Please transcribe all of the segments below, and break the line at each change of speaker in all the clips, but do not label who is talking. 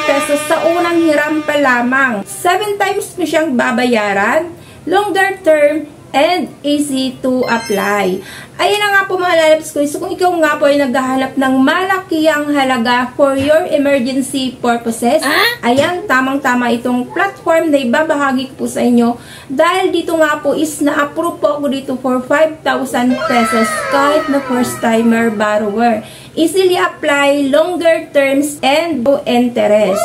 pesos sa unang hiram pa lamang. 7 times mo siyang babayaran, longer term, and easy to apply. Ayan na nga po mga lalabs ko. So kung ikaw nga po ay naghahanap ng malakihang halaga for your emergency purposes, ayan, tamang-tama itong platform na ibabahagi ko po sa inyo. Dahil dito nga po is na-approve po ako dito for 5,000 pesos kahit na first-timer borrower. Easily apply, longer terms, and no interest.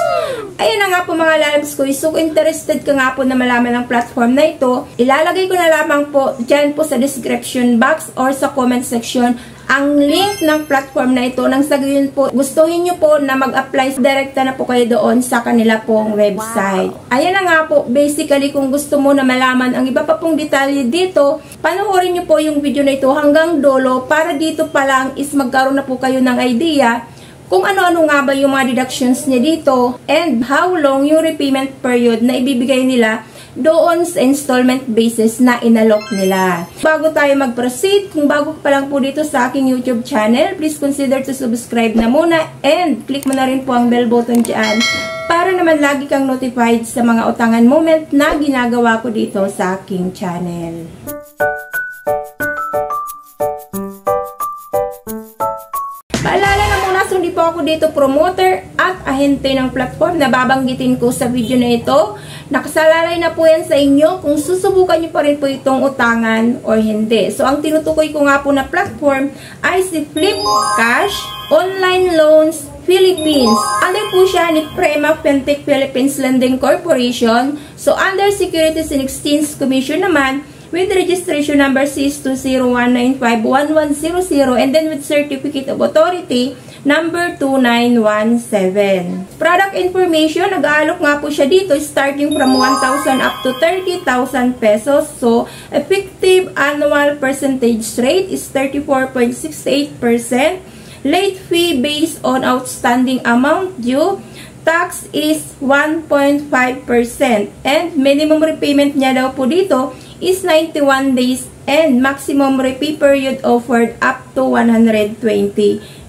Ayan na nga po mga lalabs ko. So kung interested ka nga po na malaman ang platform na ito, ilalagay ko na lamang po dyan po sa description box or sa comment section ang link ng platform na ito. Nang sa gayon po, gustuhin nyo po na mag-apply, direkta na po kayo doon sa kanila pong website. Ayan na nga po, basically kung gusto mo na malaman ang iba pa pong detalye dito, panoorin nyo po yung video na ito hanggang dulo para dito pa lang is magkaroon na po kayo ng idea kung ano-ano nga ba yung mga deductions niya dito and how long yung repayment period na ibibigay nila doon sa installment basis na inalok nila. Bago tayo mag-proceed, kung bago pa lang po dito sa aking YouTube channel, please consider to subscribe na muna and click mo na rin po ang bell button dyan para naman lagi kang notified sa mga utangan moment na ginagawa ko dito sa aking channel. Paalala na muna, hindi po ako dito promoter at ahente ng platform na babanggitin ko sa video na ito. Nakasalalay na po yan sa inyo kung susubukan nyo pa rin po itong utangan or hindi. So, ang tinutukoy ko nga po na platform ay si Flipcash Online Loans Philippines. Under po siya ni Prema Fintech Philippines Lending Corporation. So, under Securities and Exchange Commission naman, with registration number C201951100 and then with certificate of authority number 2917. Product information, nag-aalok nga po siya dito starting from 1,000 up to 30,000 pesos. So, effective annual percentage rate is 34.68%. Late fee based on outstanding amount due. Tax is 1.5%. And minimum repayment niya daw po dito is 91 days and maximum repay period offered up to 120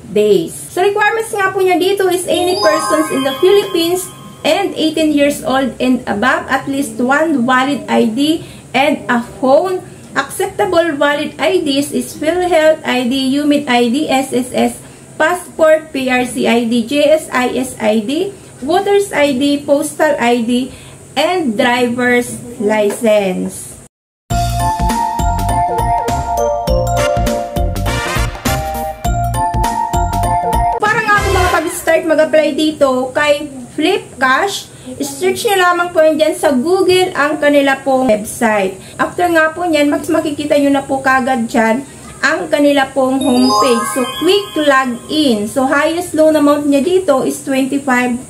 days. So, requirements nga po niya dito is any persons in the Philippines and 18 years old and above, at least one valid ID and a phone. Acceptable valid IDs is PhilHealth ID, UMID ID, SSS, Passport, PRC ID, JSIS ID, Voters ID, Postal ID, and Driver's License. Mag-apply dito kay Flipcash, search nyo lamang po dyan sa Google ang kanila pong website. After nga po nyan, makikita nyo na po kagad dyan ang kanila pong homepage. So, quick login. So, highest loan amount niya dito is 25,000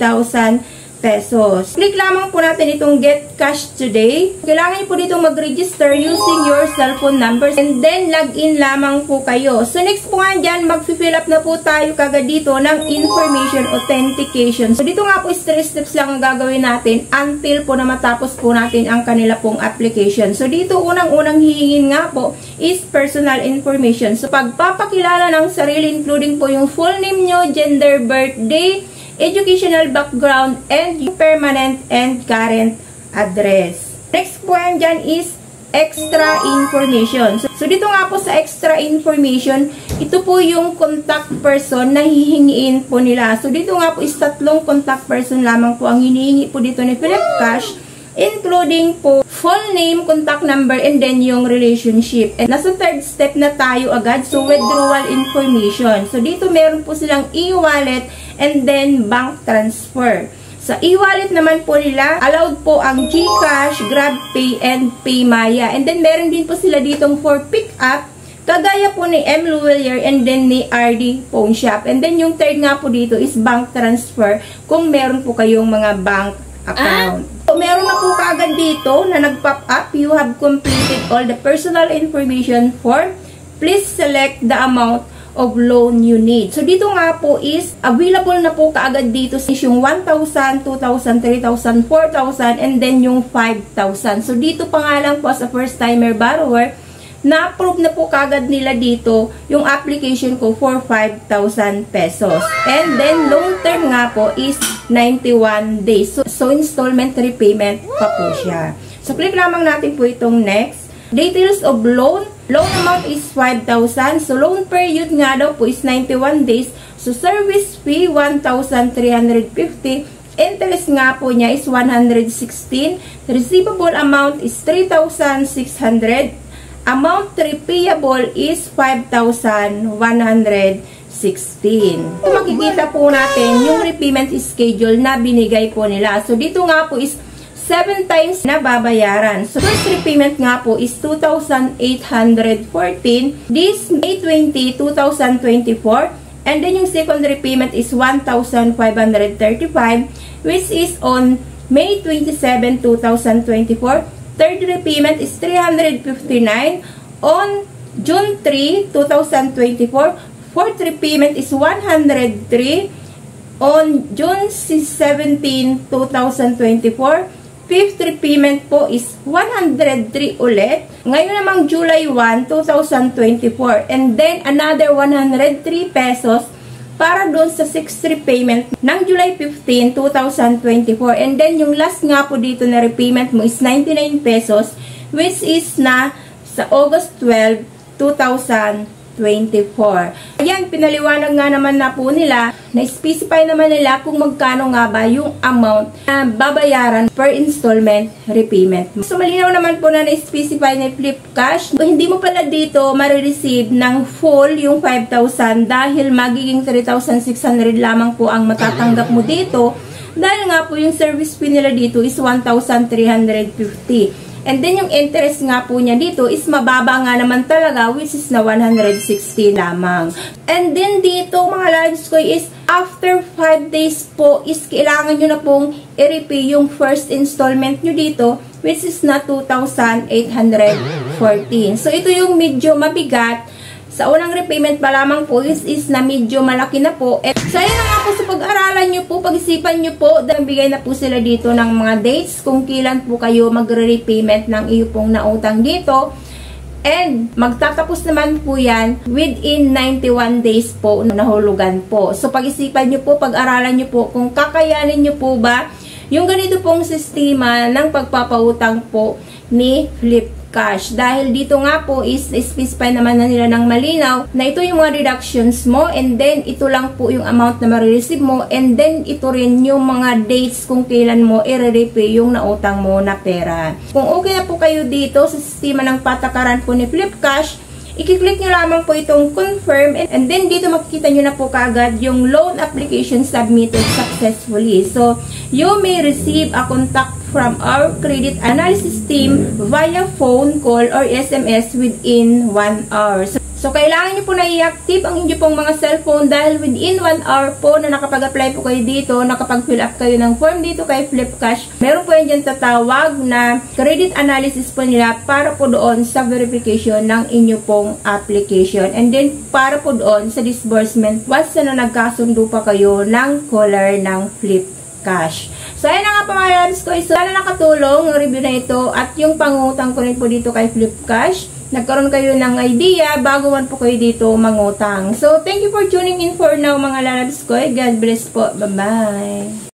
pesos. Click lamang po natin itong Get Cash Today. Kailangan po dito mag-register using your cellphone numbers and then login lamang po kayo. So next po nga dyan, mag-fill up na po tayo kagad dito ng information authentication. So dito nga po 3 steps lang ang gagawin natin until po na matapos po natin ang kanila pong application. So dito unang-unang hihingin nga po is personal information. So pagpapakilala ng sarili including po yung full name nyo, gender, birthday, educational background, and permanent and current address. Next po yan dyan is extra information. So dito nga po sa extra information, ito po yung contact person na hihingiin po nila. So dito nga po is 3 contact person lamang po ang hinihingi po dito ni Flipcash, including po full name, contact number, and then yung relationship. And nasa 3rd step na tayo agad. So, withdrawal information. So, dito meron po silang e-wallet and then bank transfer. Sa e-wallet naman po nila, allowed po ang GCash, GrabPay, and PayMaya. And then, meron din po sila ditong for pick-up, kagaya po ni M. Luwelier and then ni RD Phone Shop. And then, yung third nga po dito is bank transfer kung meron po kayong mga bank account. So, meron na po kaagad dito na nag-pop up, you have completed all the personal information form. Please select the amount of loan you need. So, dito nga po is available na po kaagad dito is yung 1,000, 2,000, 3,000, 4,000, and then yung 5,000. So, dito pa nga lang po as a first-timer borrower, na-approve na po kaagad nila dito yung application ko for 5,000 pesos. And then, long term nga po is 91 days. So installment repayment pa po siya. So, click lamang natin po itong next. Details of loan. Loan amount is 5,000. So, loan period nga daw po is 91 days. So, service fee, 1,350. Interest nga po niya is 116. Receivable amount is 3,600. Amount repayable is 5,116. So, makikita po natin yung repayment schedule na binigay po nila. So, dito nga po is 7 times na babayaran. So, first repayment nga po is 2,814. This May 20, 2024. And then yung second repayment is 1,535, which is on May 27, 2024. Third repayment is 359 on June 3, 2024. Fourth repayment is 103 on June 17, 2024. Fifth repayment po is 103 ulit. Ngayon namang July 1, 2024. And then another 103 pesos para doon sa sixth repayment ng July 15, 2024. And then yung last nga po dito na repayment mo is 99 pesos, which is na sa August 12, 2024. Ayan, pinaliwanag nga naman na po nila, na-specify naman nila kung magkano nga ba yung amount na babayaran per installment repayment. So, malinaw naman po na na-specify na Flipcash. Hindi mo pala dito marireceive ng full yung 5,000 dahil magiging 3,600 lamang po ang matatanggap mo dito dahil nga po yung service fee nila dito is 1,350. And then, yung interest nga po niya dito is mababa nga naman talaga, which is na 160 lamang. And then, dito, mga loves ko, is after 5 days po, is kailangan nyo na pong i-repay yung first installment nyo dito, which is na 2,814. So, ito yung medyo mabigat. Sa unang repayment pa lamang po is na medyo malaki na po. At so, ayan na nga po sa pag-aralan nyo po, pag-isipan nyo po, dahil bigay na po sila dito ng mga dates kung kailan po kayo magre-repayment ng iyo pong nautang dito. And magtatapos naman po yan within 91 days po na nahulugan po. So, pag-isipan nyo po, pag-aralan nyo po kung kakayanin nyo po ba yung ganito pong sistema ng pagpapautang po ni Flipcash. Dahil dito nga po is specify naman na nila ng malinaw na ito yung mga deductions mo and then ito lang po yung amount na marireceive mo and then ito rin yung mga dates kung kailan mo i-repay yung nautang mo na pera. Kung okay na po kayo dito sa sistema ng patakaran po ni Flipcash, i-click nyo lamang po itong confirm and then dito makikita nyo na po kaagad yung loan application submitted successfully. So, you may receive a contact from our credit analysis team via phone call or SMS within 1 hour. So, kailangan nyo po na i-active ang inyo pong mga cellphone dahil within 1 hour po na nakapag-apply po kayo dito, nakapag-fill up kayo ng form dito kay Flipcash, meron po yan dyan tatawag na credit analysis po nila para po doon sa verification ng inyo pong application. And then, para po doon sa disbursement once na nagkasundo pa kayo ng caller ng Flipcash. So, ayun na nga po mga loves ko. So, sana nakatulong yung review na ito at yung pangutang ko rin po dito kay Flipcash. Nagkaroon kayo ng idea bago man po kayo dito mangutang. So, thank you for tuning in for now mga loves ko. God bless po. Bye-bye.